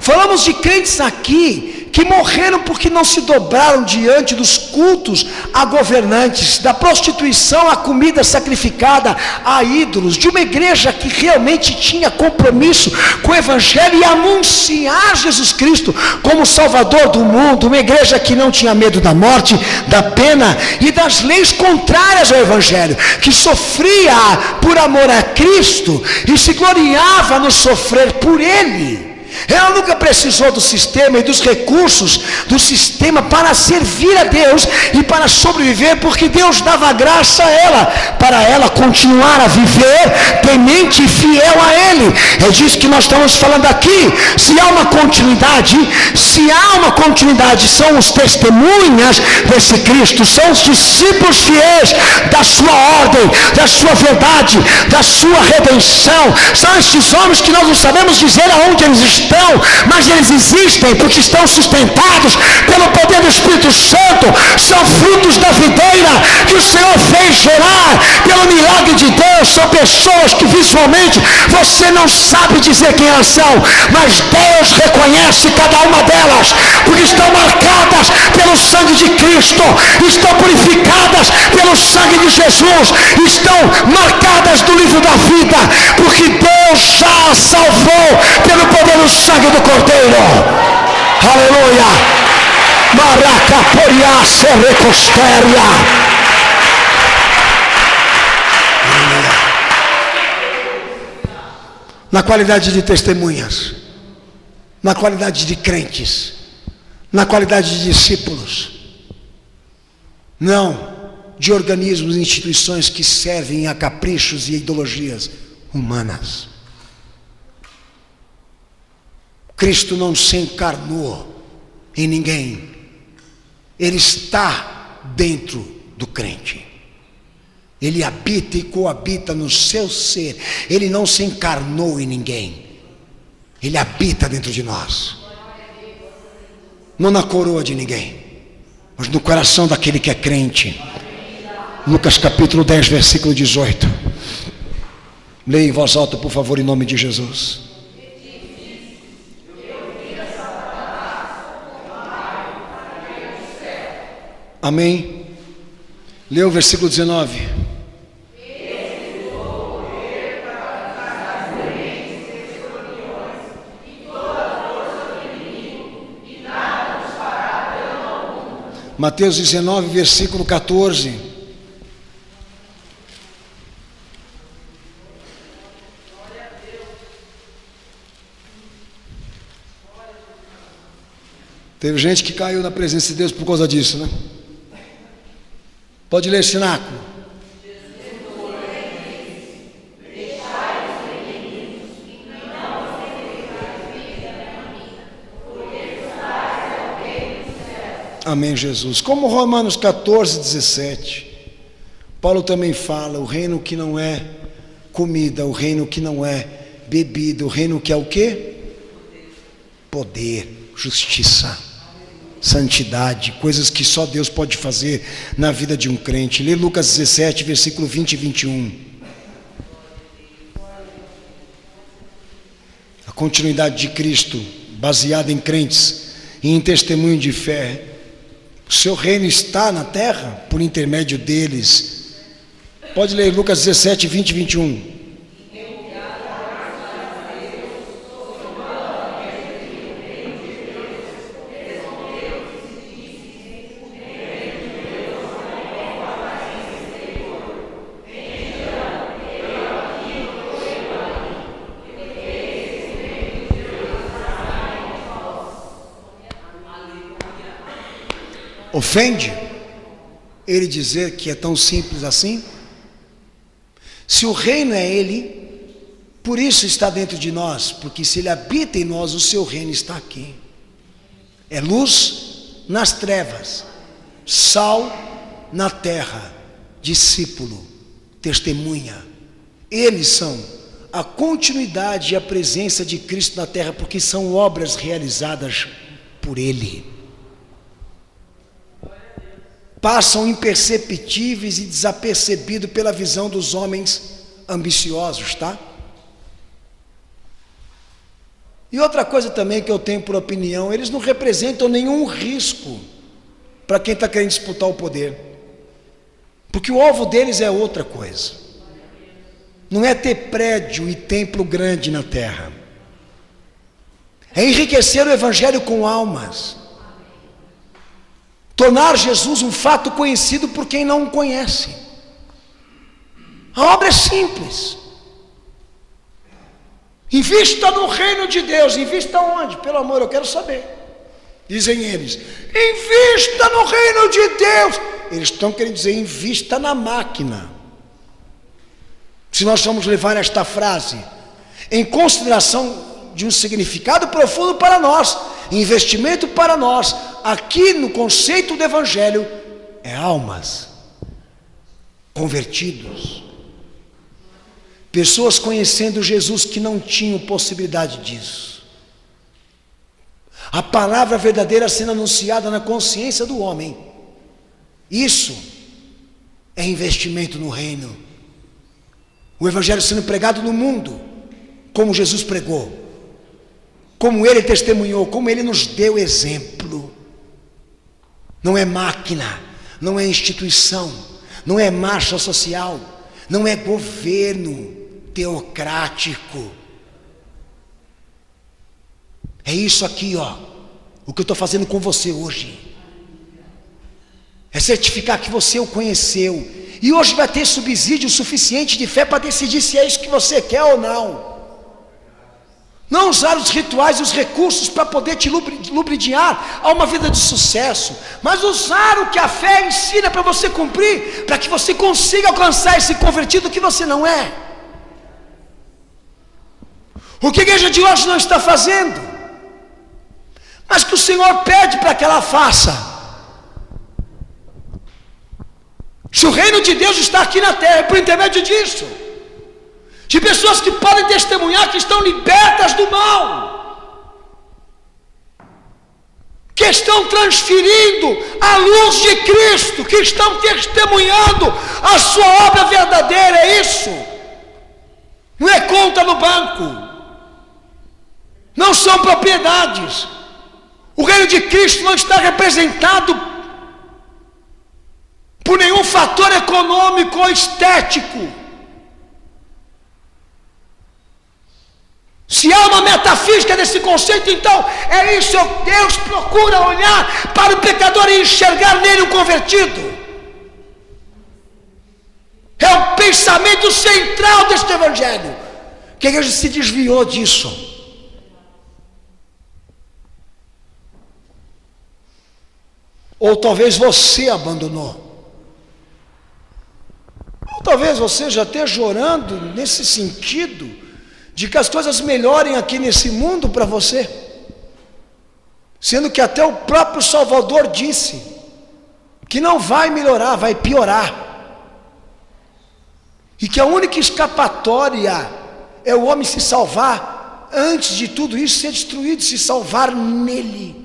Falamos de crentes aqui que morreram porque não se dobraram diante dos cultos a governantes, da prostituição à comida sacrificada a ídolos, de uma igreja que realmente tinha compromisso com o evangelho e anunciar Jesus Cristo como Salvador do mundo, uma igreja que não tinha medo da morte, da pena e das leis contrárias ao evangelho, que sofria por amor a Cristo e se gloriava no sofrer por Ele. Ela nunca precisou do sistema e dos recursos do sistema para servir a Deus e para sobreviver, porque Deus dava graça a ela, para ela continuar a viver temente e fiel a Ele. É disso que nós estamos falando aqui. Se há uma continuidade, são os testemunhas desse Cristo, são os discípulos fiéis da sua ordem, da sua verdade, da sua redenção. São estes homens que nós não sabemos dizer aonde eles estão, mas eles existem porque estão sustentados pelo poder do Espírito Santo. São frutos da videira que o Senhor fez gerar pelo milagre de Deus. São pessoas que visualmente você não sabe dizer quem elas são, mas Deus reconhece cada uma delas, porque estão marcadas pelo sangue de Cristo, estão purificadas pelo sangue de Jesus, estão marcadas no livro da vida, porque Deus já as salvou pelo poder do sangue do Cordeiro. Aleluia. Maracaporia serrecostéria. Na qualidade de testemunhas, na qualidade de crentes, na qualidade de discípulos, não de organismos e instituições que servem a caprichos e ideologias humanas. Cristo não se encarnou em ninguém, Ele está dentro do crente, Ele habita e coabita no seu ser. Ele não se encarnou em ninguém, Ele habita dentro de nós, não na coroa de ninguém, mas no coração daquele que é crente. Lucas capítulo 10, versículo 18. Leia em voz alta, por favor, em nome de Jesus. Amém. Lê o versículo 19. Mateus 19, versículo 14. Teve gente que caiu na presença de Deus por causa disso, né? Pode ler, Sinaco. Amém, Jesus. Como Romanos 14, 17, Paulo também fala, o reino que não é comida, o reino que não é bebida, o reino que é o quê? Poder, justiça, santidade, coisas que só Deus pode fazer na vida de um crente. Lê Lucas 17, versículo 20 e 21. A continuidade de Cristo, baseada em crentes e em testemunho de fé. O seu reino está na terra por intermédio deles. Pode ler Lucas 17, 20 e 21. Ofende ele dizer que é tão simples assim? Se o reino é ele, por isso está dentro de nós, porque se ele habita em nós, o seu reino está aqui. É luz nas trevas, sal na terra, discípulo, testemunha. Eles são a continuidade e a presença de Cristo na terra, porque são obras realizadas por ele. Passam imperceptíveis e desapercebidos pela visão dos homens ambiciosos, tá? E outra coisa também que eu tenho por opinião, eles não representam nenhum risco para quem está querendo disputar o poder, porque o alvo deles é outra coisa, não é ter prédio e templo grande na terra, é enriquecer o evangelho com almas, tornar Jesus um fato conhecido por quem não o conhece. A obra é simples. Invista no reino de Deus. Invista onde? Pelo amor, eu quero saber. Dizem eles, invista no reino de Deus. Eles estão querendo dizer, invista na máquina. Se nós vamos levar esta frase em consideração de um significado profundo para nós, investimento para nós, aqui no conceito do evangelho, é almas, convertidos, pessoas conhecendo Jesus que não tinham possibilidade disso, a palavra verdadeira sendo anunciada na consciência do homem. Isso é investimento no reino, o evangelho sendo pregado no mundo, como Jesus pregou, como ele testemunhou, como ele nos deu exemplo. Não é máquina, não é instituição, não é marcha social, não é governo teocrático. É isso aqui, ó, o que eu estou fazendo com você hoje. É certificar que você o conheceu. E hoje vai ter subsídio suficiente de fé para decidir se é isso que você quer ou não. Não usar os rituais e os recursos para poder te lubridiar a uma vida de sucesso, mas usar o que a fé ensina para você cumprir, para que você consiga alcançar esse convertido que você não é. O que a igreja de hoje não está fazendo, mas que o Senhor pede para que ela faça. Se o reino de Deus está aqui na terra, é por intermédio disso, de pessoas que podem testemunhar que estão libertas do mal, que estão transferindo a luz de Cristo, que estão testemunhando a sua obra verdadeira. É isso, não é conta no banco, não são propriedades. O reino de Cristo não está representado por nenhum fator econômico ou estético. Se há uma metafísica desse conceito, então é isso. Deus procura olhar para o pecador e enxergar nele o convertido. É o pensamento central deste evangelho, que a igreja se desviou disso. Ou talvez você abandonou. Ou talvez você já esteja orando nesse sentido de que as coisas melhorem aqui nesse mundo para você, sendo que até o próprio Salvador disse que não vai melhorar, vai piorar, e que a única escapatória é o homem se salvar antes de tudo isso ser destruído, se salvar nele.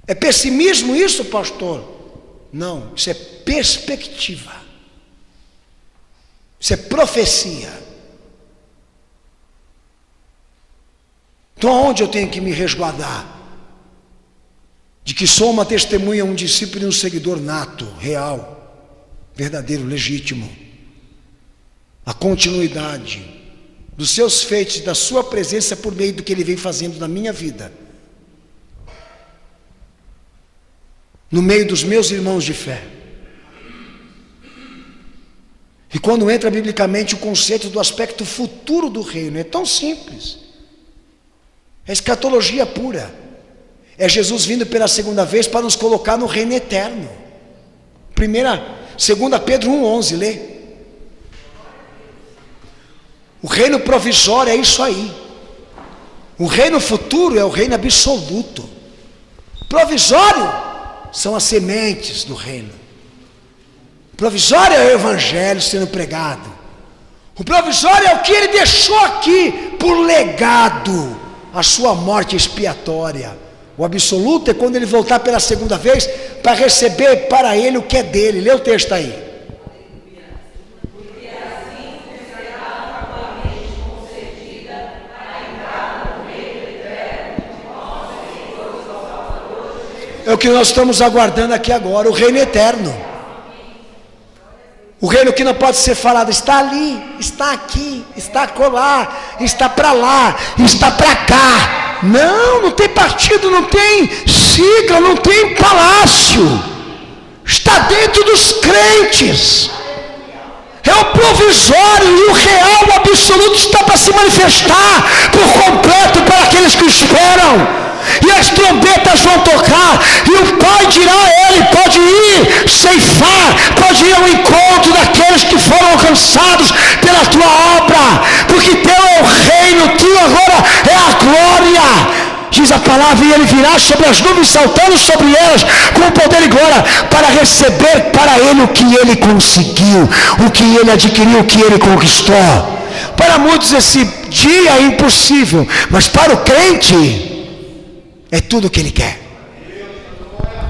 É pessimismo isso, pastor? Não, isso é perspectiva, isso é profecia. Então aonde eu tenho que me resguardar? De que sou uma testemunha, um discípulo e um seguidor nato, real, verdadeiro, legítimo. A continuidade dos seus feitos, da sua presença por meio do que Ele vem fazendo na minha vida, no meio dos meus irmãos de fé. E quando entra biblicamente o conceito do aspecto futuro do reino, é tão simples. É escatologia pura. É Jesus vindo pela segunda vez para nos colocar no reino eterno. 2 Pedro 1,11, lê. O reino provisório é isso aí. O reino futuro é o reino absoluto. Provisório são as sementes do reino. Provisório é o evangelho sendo pregado. O provisório é o que ele deixou aqui por legado, a sua morte expiatória. O absoluto é quando ele voltar pela segunda vez para receber para ele o que é dele. Lê o texto aí. É o que nós estamos aguardando aqui agora, o reino eterno. O reino que não pode ser falado, está ali, está aqui, está acolá, está para lá, está para cá. Não tem partido, não tem sigla, não tem palácio. Está dentro dos crentes. É o provisório e o real, o absoluto está para se manifestar por completo para aqueles que esperam. E as trombetas vão tocar, e o Pai dirá a ele: pode ir ceifar, pode ir ao encontro daqueles que foram alcançados pela tua obra, porque teu é o reino, teu agora é a glória. Diz a palavra: e ele virá sobre as nuvens, saltando sobre elas com poder e glória, para receber para ele o que ele conseguiu, o que ele adquiriu, o que ele conquistou. Para muitos esse dia é impossível, mas para o crente é tudo o que ele quer,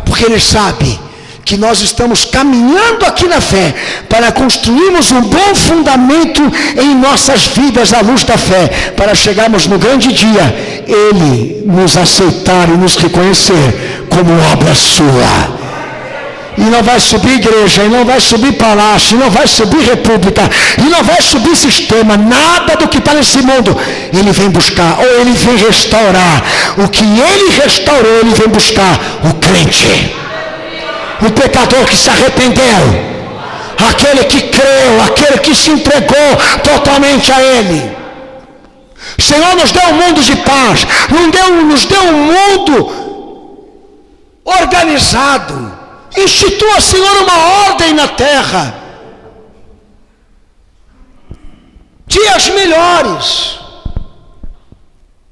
porque ele sabe que nós estamos caminhando aqui na fé para construirmos um bom fundamento em nossas vidas à luz da fé, para chegarmos no grande dia, ele nos aceitar e nos reconhecer como obra sua. E não vai subir igreja, e não vai subir palácio, e não vai subir república, e não vai subir sistema, nada do que está nesse mundo. Ele vem buscar, ou ele vem restaurar. O que ele restaurou, ele vem buscar o crente, o pecador que se arrependeu, aquele que creu, aquele que se entregou totalmente a ele. O Senhor nos deu um mundo de paz, nos deu um mundo organizado. Institua, Senhor, uma ordem na terra, dias melhores.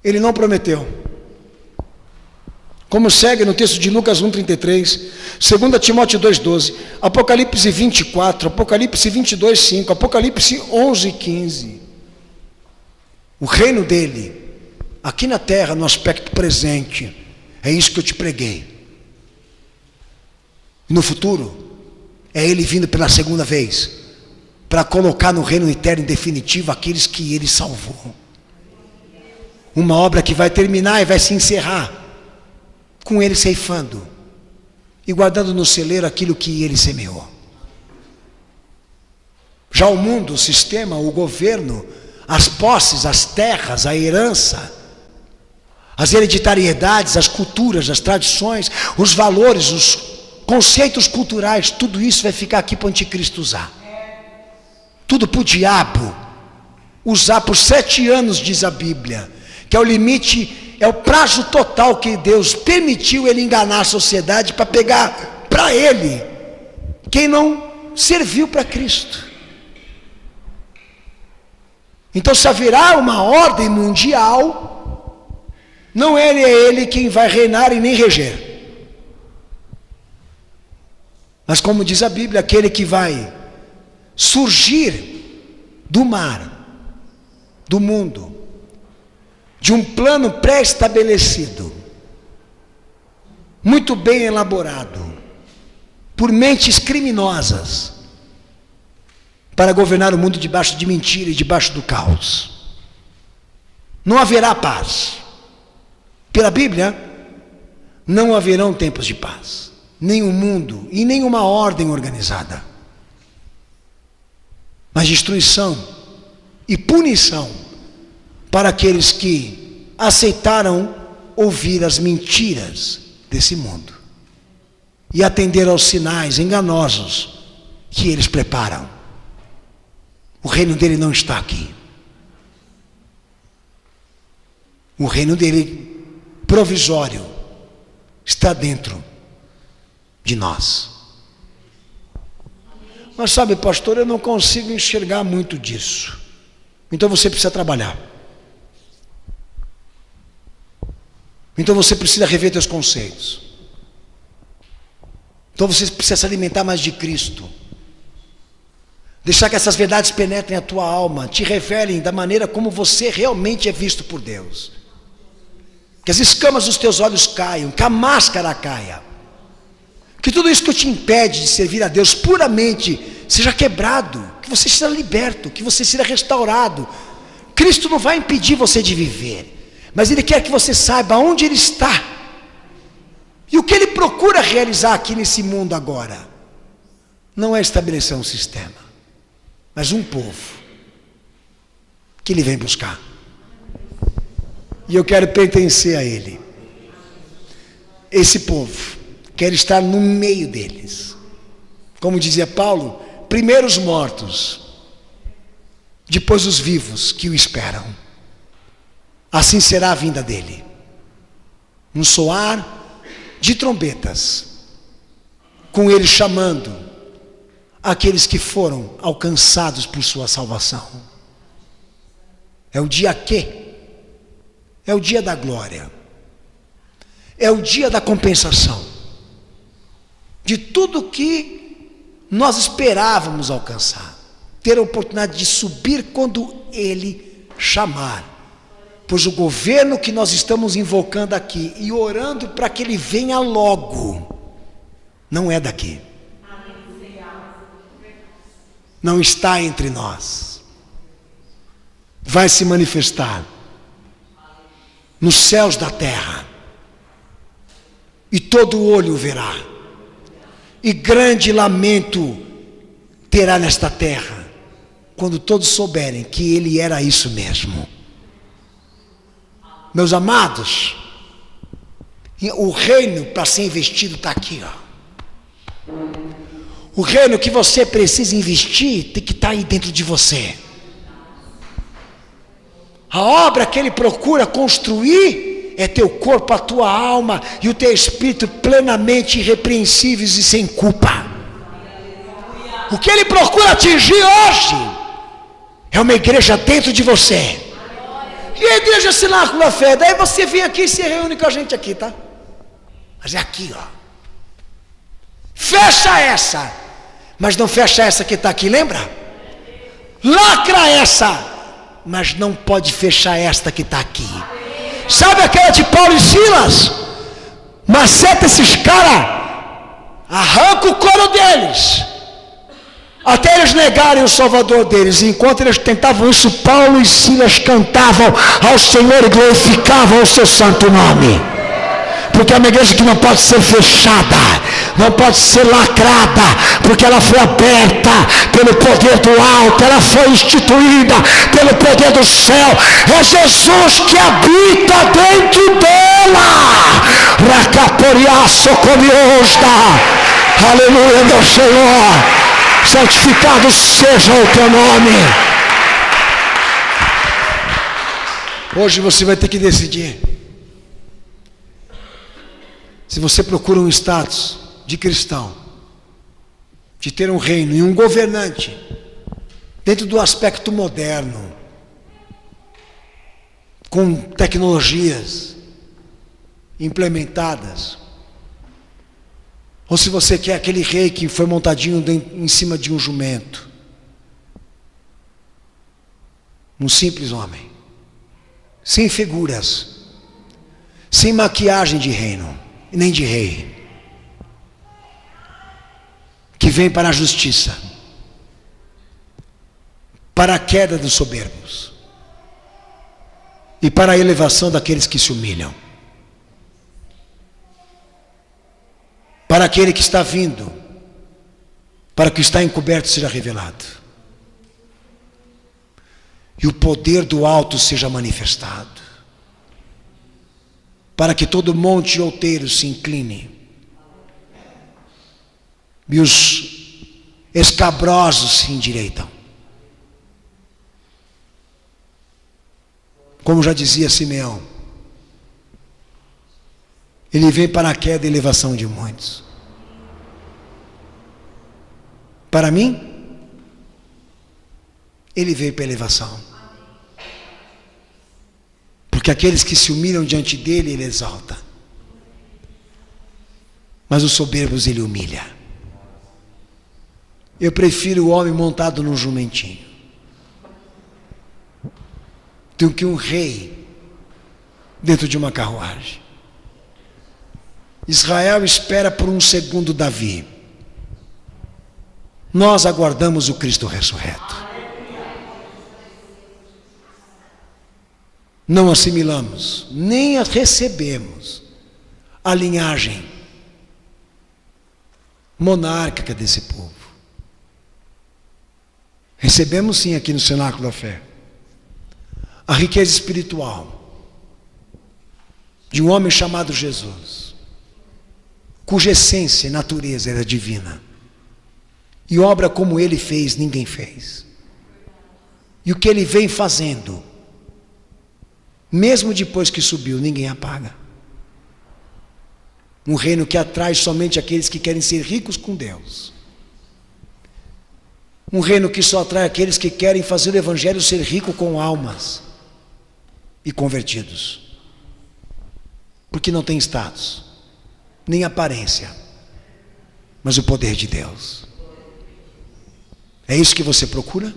Ele não prometeu. Como segue no texto de Lucas 1,33, 2 Timóteo 2,12, Apocalipse 24, Apocalipse 22,5, Apocalipse 11,15. O reino dele, aqui na terra, no aspecto presente, é isso que eu te preguei. No futuro, é ele vindo pela segunda vez, para colocar no reino eterno e definitivo aqueles que ele salvou. Uma obra que vai terminar e vai se encerrar, com ele ceifando e guardando no celeiro aquilo que ele semeou. Já o mundo, o sistema, o governo, as posses, as terras, a herança, as hereditariedades, as culturas, as tradições, os valores, os conceitos culturais, tudo isso vai ficar aqui para o anticristo usar. Tudo para o diabo usar por 7 anos, diz a Bíblia, que é o limite É o prazo total que Deus permitiu ele enganar a sociedade para pegar para ele quem não serviu para Cristo. Então, se haverá uma ordem mundial, não é ele quem vai reinar e nem reger. Mas como diz a Bíblia, aquele que vai surgir do mar, do mundo, de um plano pré-estabelecido, muito bem elaborado, por mentes criminosas, para governar o mundo debaixo de mentira e debaixo do caos. Não haverá paz. Pela Bíblia, não haverão tempos de paz, nem um mundo e nem uma ordem organizada, mas destruição e punição para aqueles que aceitaram ouvir as mentiras desse mundo e atender aos sinais enganosos que eles preparam. O reino dele não está aqui. O reino dele, provisório, está dentro de nós. Mas sabe, pastor, eu não consigo enxergar muito disso. Então você precisa trabalhar. Então você precisa rever seus conceitos. Então você precisa se alimentar mais de Cristo. Deixar que essas verdades penetrem a tua alma, te revelem da maneira como você realmente é visto por Deus. Que as escamas dos teus olhos caiam, que a máscara caia. Que tudo isso que te impede de servir a Deus puramente seja quebrado, que você seja liberto, que você seja restaurado. Cristo não vai impedir você de viver, mas Ele quer que você saiba onde Ele está e o que Ele procura realizar aqui nesse mundo agora. Não é estabelecer um sistema, mas um povo que Ele vem buscar. E eu quero pertencer a Ele. Esse povo quer estar no meio deles. Como dizia Paulo, primeiro os mortos, depois os vivos que o esperam. Assim será a vinda dele. Um soar de trombetas, com ele chamando aqueles que foram alcançados por sua salvação. É o dia que? É o dia da glória. É o dia da compensação de tudo que nós esperávamos alcançar. Ter a oportunidade de subir quando Ele chamar. Pois o governo que nós estamos invocando aqui e orando para que Ele venha logo, não é daqui. Não está entre nós. Vai se manifestar nos céus da terra, e todo olho verá, e grande lamento terá nesta terra, quando todos souberem que Ele era isso mesmo. Meus amados, o reino para ser investido está aqui, ó. O reino que você precisa investir tem que estar aí dentro de você. A obra que Ele procura construir é teu corpo, a tua alma e o teu espírito plenamente irrepreensíveis e sem culpa. O que Ele procura atingir hoje é uma igreja dentro de você. E a igreja Cenáculo da Fé, daí você vem aqui e se reúne com a gente aqui, tá? Mas é aqui, ó. Fecha essa, mas não fecha essa que está aqui, lembra? Lacra essa, mas não pode fechar esta que está aqui. Sabe aquela de Paulo e Silas? Maceta esses caras, arranca o couro deles, até eles negarem o Salvador deles. E enquanto eles tentavam isso, Paulo e Silas cantavam ao Senhor e glorificavam o seu santo nome. Porque é uma igreja que não pode ser fechada, não pode ser lacrada, porque ela foi aberta pelo poder do alto, ela foi instituída pelo poder do céu. É Jesus que habita dentro dela. Racaporiá socorriosta. Aleluia, meu Senhor. Santificado seja o teu nome. Hoje você vai ter que decidir Se você procura um status de cristão, de ter um reino e um governante, dentro do aspecto moderno, com tecnologias implementadas, ou se você quer aquele rei que foi montadinho em cima de um jumento, um simples homem, sem figuras, sem maquiagem de reino, nem de rei, que vem para a justiça, para a queda dos soberbos e para a elevação daqueles que se humilham, para aquele que está vindo, para que o que está encoberto seja revelado e o poder do alto seja manifestado, para que todo monte e outeiro se incline e os escabrosos se endireitam. Como já dizia Simeão, ele vem para a queda e elevação de muitos. Para mim, ele veio para a elevação. Porque aqueles que se humilham diante dele, ele exalta. Mas os soberbos ele humilha. Eu prefiro o homem montado num jumentinho do que um rei dentro de uma carruagem. Israel espera por um segundo Davi. Nós aguardamos o Cristo ressurreto. Não assimilamos, nem recebemos a linhagem monárquica desse povo. Recebemos sim aqui no Cenáculo da Fé a riqueza espiritual de um homem chamado Jesus, cuja essência e natureza era divina, e obra como ele fez, ninguém fez. E o que ele vem fazendo, mesmo depois que subiu, ninguém apaga. Um reino que atrai somente aqueles que querem ser ricos com Deus. Um reino que só atrai aqueles que querem fazer o evangelho ser rico com almas e convertidos. Porque não tem status, nem aparência, mas o poder de Deus. É isso que você procura?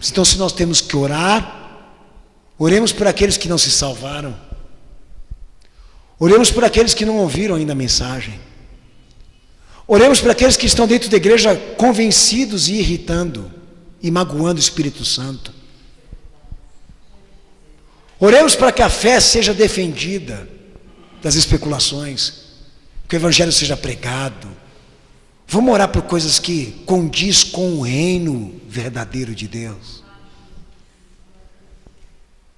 Então, se nós temos que orar, oremos por aqueles que não se salvaram. Oremos por aqueles que não ouviram ainda a mensagem. Oremos por aqueles que estão dentro da igreja convencidos e irritando e magoando o Espírito Santo. Oremos para que a fé seja defendida das especulações, que o evangelho seja pregado. Vamos orar por coisas que condiz com o reino verdadeiro de Deus,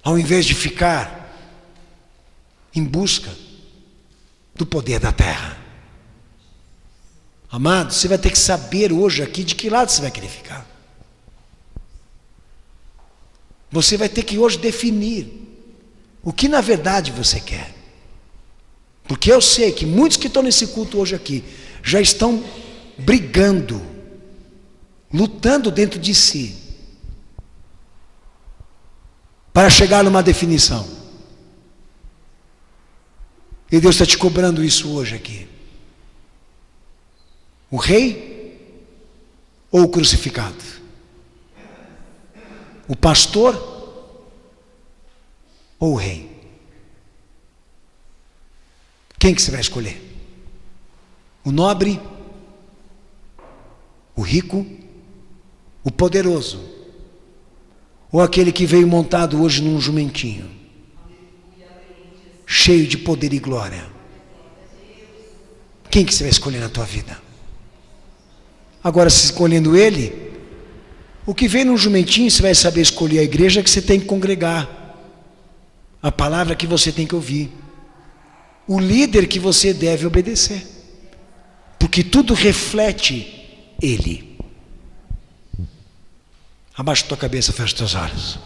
ao invés de ficar em busca do poder da terra. Amado, você vai ter que saber hoje aqui de que lado você vai querer ficar. Você vai ter que hoje definir o que na verdade você quer. Porque eu sei que muitos que estão nesse culto hoje aqui já estão brigando, lutando dentro de si para chegar numa definição. E Deus está te cobrando isso hoje aqui. O rei ou o crucificado? O pastor ou o rei? Quem que você vai escolher? O nobre? O rico? O poderoso? Ou aquele que veio montado hoje num jumentinho, cheio de poder e glória? Quem que você vai escolher na tua vida? Agora, se escolhendo ele, o que vem num jumentinho, você vai saber escolher a igreja que você tem que congregar, a palavra que você tem que ouvir, o líder que você deve obedecer, porque tudo reflete ele. Abaixa tua cabeça, fecha teus olhos.